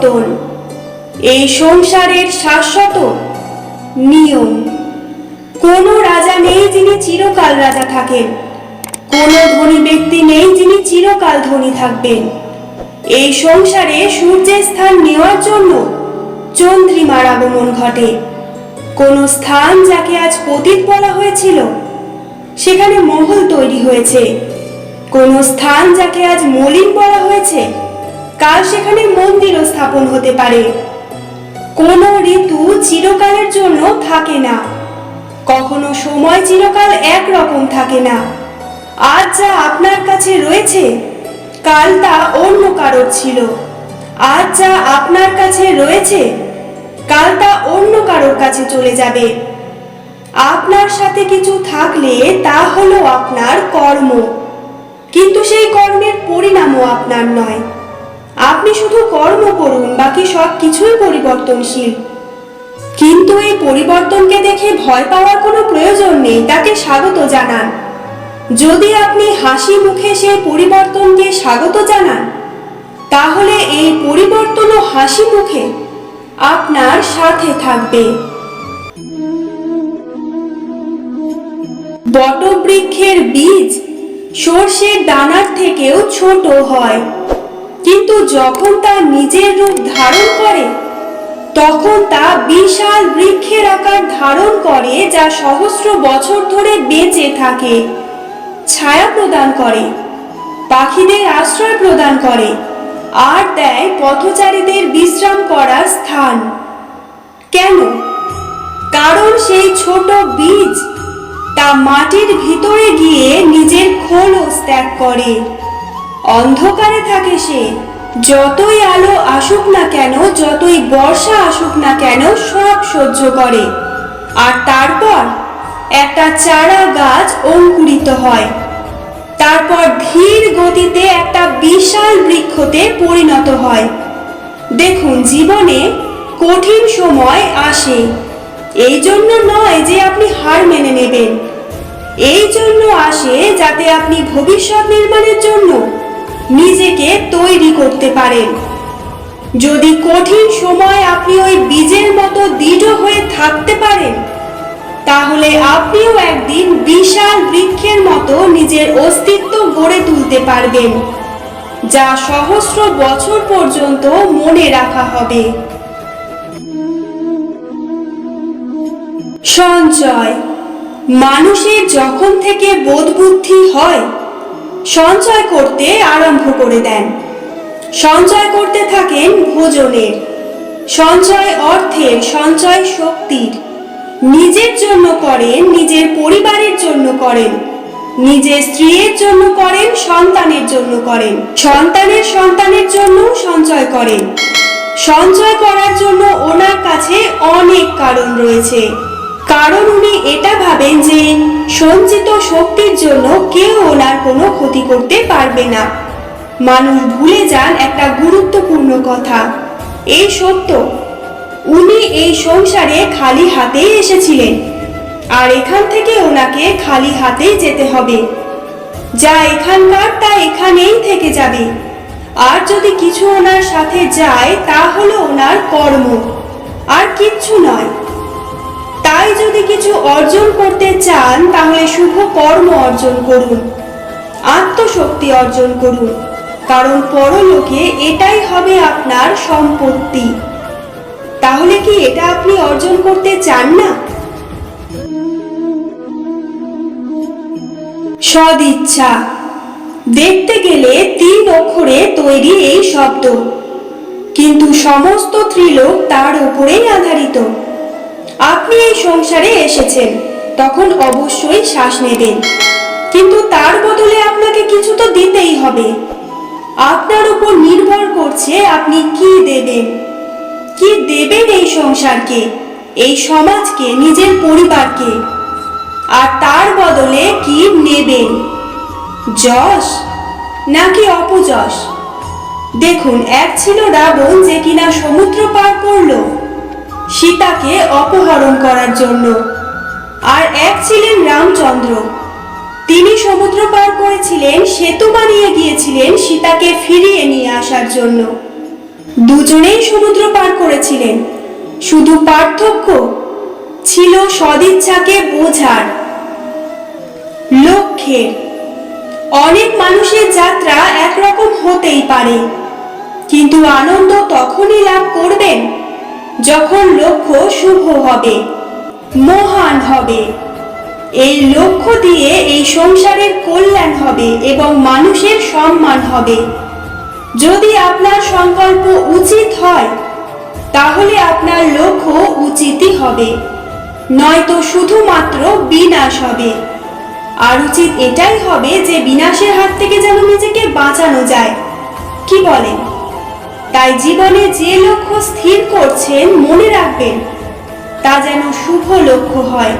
পরিবর্তন এই সংসারের শাশ্বত নিয়ম। কোনো রাজা নেই যিনি চিরকাল রাজা থাকেন, কোনো ধনী ব্যক্তি নেই যিনি চিরকাল ধনী থাকবেন। এই সংসারে সূর্যের স্থান নেওয়ার জন্য চন্দ্রিমার আগমন ঘটে। কোন স্থান যাকে আজ পতিত বলা হয়েছিল সেখানে মহল তৈরি হয়েছে, কোন স্থান যাকে আজ মলিন বলা হয়েছে কাল সেখানে মন্দিরও স্থাপন হতে পারে। কোন ঋতু চিরকালের জন্য থাকে না, কখনো সময় চিরকাল একরকম থাকে না। আজ যা আপনার কাছে রয়েছে কাল তা অন্য কারোর ছিল, আজ যা আপনার কাছে রয়েছে কাল তা অন্য কারোর কাছে চলে যাবে। আপনার সাথে কিছু থাকলে তা হলো আপনার কর্ম, কিন্তু সেই কর্মের পরিণামও আপনার নয়। আপনি শুধু কর্ম করুন, বাকি সব কিছুই পরিবর্তনশীল। কিন্তু এই পরিবর্তনকে দেখে ভয় পাওয়ার কোনো প্রয়োজন নেই, তাকে স্বাগত জানান। যদি আপনি হাসি মুখে সেই পরিবর্তনকে স্বাগত জানান তাহলে এই পরিবর্তনও হাসি মুখে আপনার সাথে থাকবে। বটবৃক্ষের বীজ সর্ষের দানার থেকেও ছোট হয়, কিন্তু যখন তা নিজের রূপ ধারণ করে তখন তা বিশাল বৃক্ষের আকার ধারণ করে, যা সহস্র বছর ধরে বেঁচে থাকে, ছায়া প্রদান করে, পাখিদের আশ্রয় প্রদান করে, আর দেয় পথচারীদের বিশ্রাম করার স্থান। কেন? কারণ সেই ছোট বীজ তা মাটির ভিতরে গিয়ে নিজের খোলস ত্যাগ করে। অন্ধকারে থাকে সে, যতই আলো আসুক না কেন, যতই বর্ষা আসুক না কেন, সব সহ্য করে। আর তারপর একটা চারা গাছ অঙ্কুরিত হয়, তারপর ধীর গতিতে একটা বিশাল বৃক্ষতে পরিণত হয়। দেখুন, জীবনে কঠিন সময় আসে, এই জন্য নয় যে আপনি হার মেনে নেবেন, এই জন্য আসে যাতে আপনি ভবিষ্যৎ নির্মাণের জন্য নিজেকে তৈরি করতে পারেন। যদি কঠিন সময় আপনি ওই বীজের মতো দৃঢ় হয়ে থাকতে পারেন তাহলে আপনিও একদিন বিশাল বৃক্ষের মতো নিজের অস্তিত্ব গড়ে তুলতে পারবেন, যা সহস্র বছর পর্যন্ত মনে রাখা হবে। সঞ্চয়। মানুষের যখন থেকে বোধ বুদ্ধি হয় সঞ্চয় করতে আরম্ভ করে দেন। সঞ্চয় করতে থাকেন ভোজনের, সঞ্চয় অর্থের, সঞ্চয় শক্তির। নিজের জন্য করেন, নিজের পরিবারের জন্য করেন, নিজের স্ত্রীর জন্য করেন, সন্তানের জন্য করেন, সন্তানের সন্তানের জন্য সঞ্চয় করেন। সঞ্চয় করার জন্য ওনার কাছে অনেক কারণ রয়েছে, কারণ উনি এটা ভাবেন যে সঞ্চিত শক্তির জন্য কেউ ওনার কোনো ক্ষতি করতে পারবে না। মানুষ ভুলে যান একটা গুরুত্বপূর্ণ কথা, এই সত্য, উনি এই সংসারে খালি হাতেই এসেছিলেন, আর এখান থেকে ওনাকে খালি হাতেই যেতে হবে। যা এখানকার তা এখানেই থেকে যাবে, আর যদি কিছু ওনার সাথে যায় তা হলো ওনার কর্ম, আর কিচ্ছু নয়। তাই যদি কিছু অর্জন করতে চান তাহলে শুভ কর্ম অর্জন করুন, আত্মশক্তি অর্জন করুন, কারণ পরলোকে এটাই হবে আপনার সম্পত্তি। তাহলে কি এটা আপনি অর্জন করতে চান না? সদিচ্ছা। দেখতে গেলে 3 অক্ষরে তৈরি এই শব্দ, কিন্তু সমস্ত ত্রিলোক তার উপরেই আধারিত। আপনি এই সংসারে এসেছেন, তখন অবশ্যই শ্বাস নেবেন, কিন্তু তার বদলে আপনাকে কিছু তো দিতেই হবে। আপনার উপর নির্ভর করছে আপনি কি দেবেন। কি দেবেন এই সংসারকে, এই সমাজকে, নিজের পরিবারকে, আর তার বদলে কি নেবেন? যশ নাকি অপযশ? দেখুন, এক ছিল রাবণ, যে কিনা সমুদ্র পার করলো সীতাকে অপহরণ করার জন্য, আর এক ছিলেন রামচন্দ্র, তিনি সমুদ্র পার করেছিলেন, সেতু বানিয়ে গিয়েছিলেন সীতাকে ফিরিয়ে নিয়ে আসার জন্য। দুজনেই সমুদ্র পার করেছিলেন, শুধু পার্থক্য ছিল সদিচ্ছাকে বোঝার, লক্ষ্যের। অনেক মানুষের যাত্রা একরকম হতেই পারে, কিন্তু আনন্দ তখনই লাভ করবেন যখন লক্ষ্য শুভ হবে, মহান হবে। এই লক্ষ্য দিয়ে এই সংসারের কল্যাণ হবে এবং মানুষের সম্মান হবে। যদি আপনার সংকল্প উচিত হয়, তাহলে আপনার লক্ষ্য উচিতই হবে, নয়তো শুধুমাত্র বিনাশ হবে। আর উচিত এটাই হবে যে বিনাশের হাত থেকে যেন নিজেকে বাঁচানো যায়, কি বলেন? তাই জীবনে যে লক্ষ্য স্থির করছেন, মনে রাখবেন তা যেন শুভ লক্ষ্য হয়।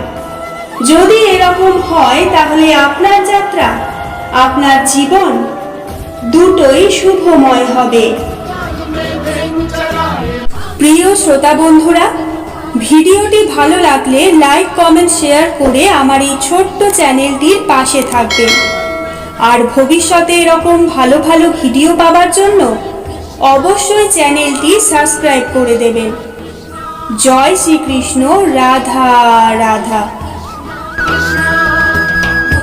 যদি এরকম হয়, তাহলে আপনার যাত্রা, আপনার জীবন দুটোই শুভময় হবে। প্রিয় শ্রোতা বন্ধুরা, ভিডিওটি ভালো লাগলে লাইক, কমেন্ট, শেয়ার করে আমার এই ছোট্ট চ্যানেলটির পাশে থাকবেন। আর ভবিষ্যতে এরকম ভালো ভালো ভিডিও পাওয়ার জন্য অবশ্যই চ্যানেলটি সাবস্ক্রাইব করে দেবেন। জয় শ্রীকৃষ্ণ। রাধা রাধা।